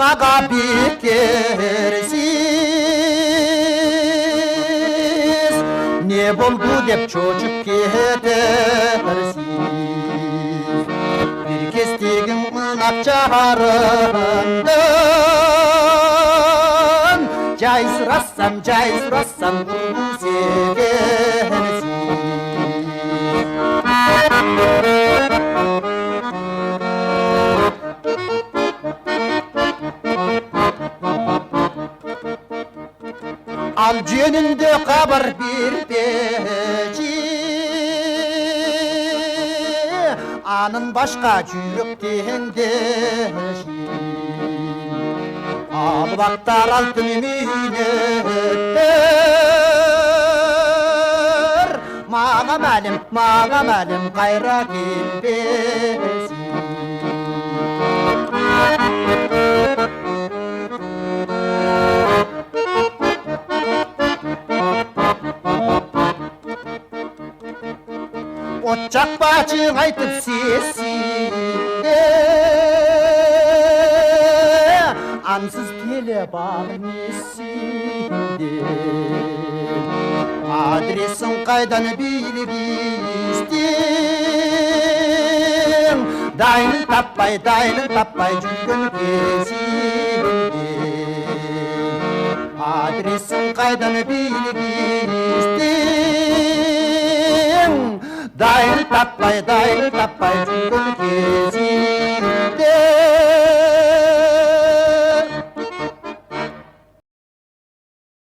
мага бекерсиз не болду деп чочуп кетерсиз бир кестегин акчаларымдан жай сурасам курбус экенсиз ал жөнүндө кабар бербечи анын башка жүрөк теңдеши ал бактар алтын мүнөттөр мага малим кайра келбесин от жакпачың айтып сесине ансыз келе бармесинде адресин кайдан билгиздин дайнын таппай жүргөн кезимде адресин кайдан билгиздин дайын таппай жүргөн кезимде